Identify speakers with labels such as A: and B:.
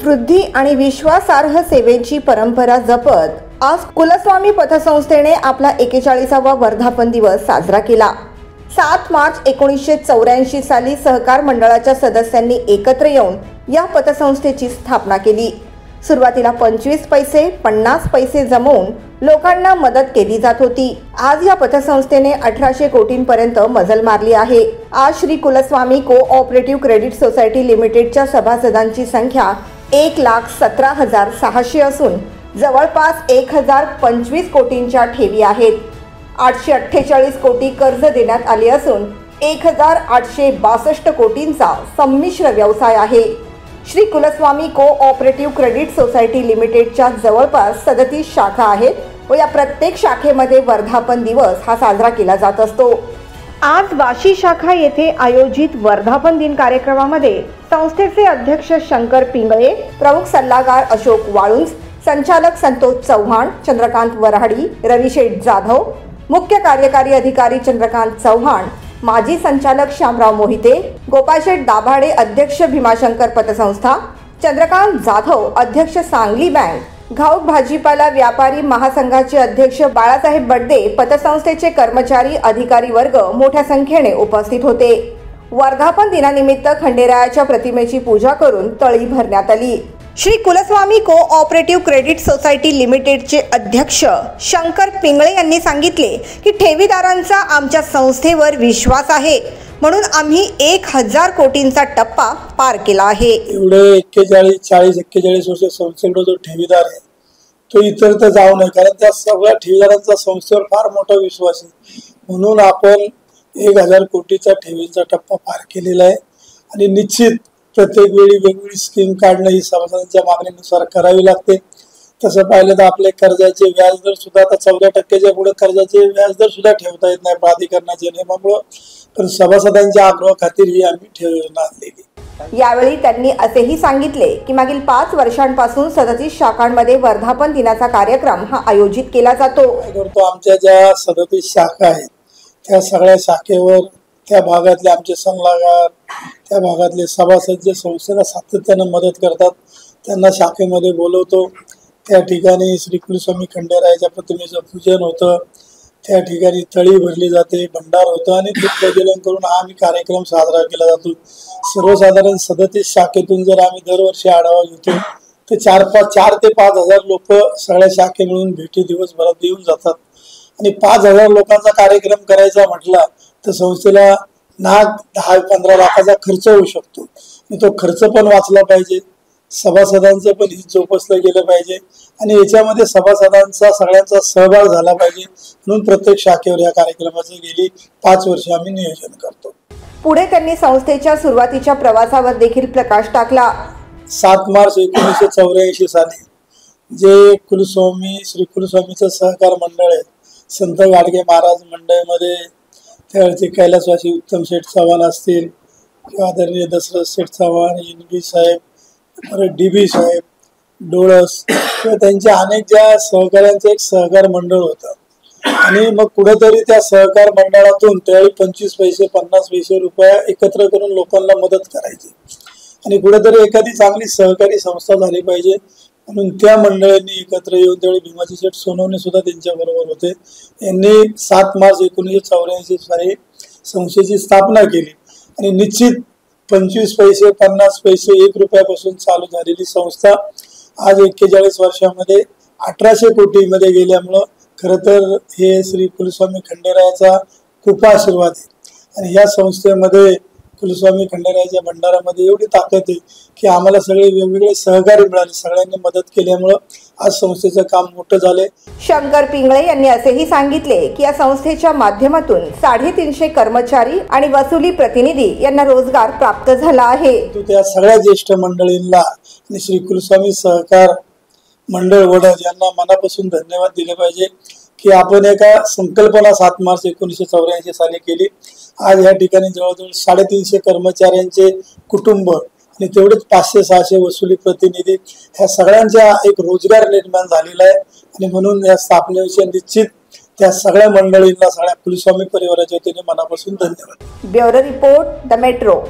A: समृद्धी आणि विश्वासार्ह सेवेची परंपरा जपत आज कुलस्वामी पतसंस्थेने आपला 41वा वर्धापन दिवस साजरा केला। 7 मार्च 1984 साली सहकार मंडळाच्या सदस्यांनी एकत्र येऊन या पतसंस्थेची स्थापना केली। सुरुवातीला 25 पैसे 50 पैसे जमवून लोकांना मदत केली जात होती। आज या पतसंस्थेने 1800 कोटींपर्यंत मजल मारली आहे। आज श्री कुलस्वामी कोऑपरेटिव्ह क्रेडिट सोसायटी लिमिटेडच्या सभासदांची संख्या 1,17,600 असून जवळपास 1025 कोटींच्या ठेवी आहेत। 848 कोटी कर्ज देण्यात आले असून 1862 कोटींचा संमिश्र व्यवसाय आहे। श्री कुलस्वामी कोऑपरेटिव्ह क्रेडिट सोसायटी लिमिटेडच्या जवळपास 37 शाखा आहेत व या प्रत्येक शाखेमध्ये वर्धापन दिवस हा साजरा केला जात असतो। आज वाशी शाखा येथे आयोजित वर्धापन दिन कार्यक्रमामध्ये संस्थेचे अध्यक्ष शंकर पिंगळे, प्रमुख सल्लागार अशोक वाळुंज, संचालक संतोष चव्हाण, चंद्रकांत वराडी, रविशेठ जाधव, मुख्य कार्यकारी अधिकारी चंद्रकांत चव्हाण, माजी संचालक श्यामराव मोहिते, गोपाळशेठ दाभाडे अध्यक्ष भीमाशंकर पतसंस्था, चंद्रकांत जाधव अध्यक्ष सांगली बँक, घाऊक भाजीपाला व्यापारी महासंघाचे अध्यक्ष बाळासाहेब बडदे, पतसंस्थेचे कर्मचारी अधिकारी वर्ग मोठ्या संख्येने उपस्थित होते। वर्धापन दिनानिमित्त खंडेरायाच्या प्रतिमेची पूजा करून तळी भरण्यात आली। श्री कुलस्वामी कोऑपरेटिव्ह क्रेडिट सोसायटी लिमिटेडचे अध्यक्ष शंकर पिंगळे यांनी सांगितले की ठेवीदारांचा आमच्या संस्थेवर विश्वास आहे म्हणून आम्ही 1000 कोटींचा टप्पा पार केला आहे।
B: एवढे 41 वर्ष संस्थेचा जो ठेवीदार आहे तो इतर तर जाऊ नये, कारण त्या सगळ्या ठेवीदारांचा संस्थेवर फार मोठा विश्वास आहे म्हणून आपण 1000 कोटीचा ठेवीचा टप्पा पार केलेला आहे। आणि निश्चित प्रत्येक वेळी वेगवेगळी स्कीम काढणं ही सभासदांच्या मागणीनुसार करावी लागते। तसं पाहिलं तर आपले कर्जाचे व्याजदर सुद्धा आता 14% पुढे कर्जाचे व्याजदर सुद्धा ठेवता येत नाही प्राधिकरणाच्या नियमामुळे, पण सभासदांच्या आग्रह खातीर ही आम्ही ठेवून आणलेली।
A: यावेळी त्यांनी असेही सांगितले की मागील 5 वर्षांपासून 37 शाखांमध्ये वर्धापन दिनाचा कार्यक्रम हा आयोजित केला जातो।
B: आमच्या ज्या 37 शाखा आहेत त्या सगळ्या शाखेवर त्या भागातले आमचे सल्लागार, त्या भागातले सभासद जे संस्थेला सातत्यानं मदत करतात त्यांना शाखेमध्ये बोलवतो। त्या ठिकाणी श्री कुलस्वामी खंडेरायाच्या प्रतिमेचं पूजन होतं, त्या ठिकाणी तळी भरली जाते, भंडार होतं आणि दूध प्रज्वलन करून हा आम्ही कार्यक्रम साजरा केला जातो। सर्वसाधारण 37 शाखेतून जर आम्ही दरवर्षी आढावा घेतो तर 4 ते 5 हजार लोक सगळ्या शाखे मिळून भेटी दिवसभरात येऊन जातात आणि 5000 लोकांचा कार्यक्रम करायचा म्हटला तर संस्थेला 10-15 लाखाचा खर्च होऊ शकतो आणि तो खर्च पण वाचला पाहिजे, सभासदांचं पण हित जोपासलं गेलं पाहिजे आणि याच्यामध्ये सभासदांचा सगळ्यांचा सहभाग झाला पाहिजे म्हणून प्रत्येक शाखेवर या कार्यक्रमाचे गेली 5 वर्षे आम्ही नियोजन करतो।
A: पुढे त्यांनी संस्थेच्या सुरुवातीच्या प्रवासावर देखील प्रकाश टाकला।
B: 7 मार्च 1984 साली जे श्री कुलस्वामीचं सहकार मंडळ आहे, संत गाडगे महाराज मंडळमध्ये त्यावेळचे कैलासवासी उत्तम शेठ चव्हाण असतील किंवा आदरणीय दशरथ शेठ चव्हाण, NB साहेब, परत DB साहेब, डोळस किंवा त्यांच्या अनेक ज्या सहकाऱ्यांचं एक सहकार मंडळ होतं आणि मग कुठेतरी त्या सहकार मंडळातून त्यावेळी 25 पैसे 50 पैसे रुपये एकत्र करून लोकांना मदत करायची आणि कुठेतरी एखादी चांगली सहकारी संस्था झाली पाहिजे म्हणून त्या मंडळांनी एकत्र येऊन त्यावेळी भीमाजी शेठ सोनवणे सुद्धा त्यांच्या बरोबर होते। यांनी 7 मार्च 1984 साली संस्थेची स्थापना केली आणि निश्चित 25 पैसे 50 पैसे 1 रुपयापासून चालू झालेली संस्था आज 41 वर्षामध्ये 1800 कोटीमध्ये गेल्यामुळं खरं तर हे श्री कुलस्वामी खंडेरायाचा खूप आशीर्वाद आहे आणि या संस्थेमध्ये कुलस्वामी खंडेरायाच्या भंडारामध्ये एवढी ताकद आहे की आम्हाला सगळे वेगवेगळे सहकारी मिळाले, सगळ्यांनी मदत केल्यामुळं आज संस्थेचं काम मोठं झाले।
A: शंकर पिंगळे यांनी असेही सांगितले की या संस्थेच्या माध्यमातून 350 कर्मचारी आणि वसुली प्रतिनिधी यांना रोजगार प्राप्त झाला आहे।
B: त्या सगळ्या ज्येष्ठ मंडळींना आणि श्री कुलस्वामी सहकार मंडळ वडद यांना मनापासून धन्यवाद दिले पाहिजे की आपण एका संकल्पना 7 मार्च 1984 साली केली। आज या ठिकाणी जवळजवळ 350 कर्मचाऱ्यांचे कुटुंब आणि तेवढेच 500-600 वसुली प्रतिनिधी ह्या सगळ्यांचा एक रोजगार निर्माण झालेला आहे आणि म्हणून या स्थापनेविषयी निश्चित त्या सगळ्या मंडळींना, सगळ्या कुलस्वामी परिवाराच्या वतीने मनापासून धन्यवाद।
A: Bureau report, the metro.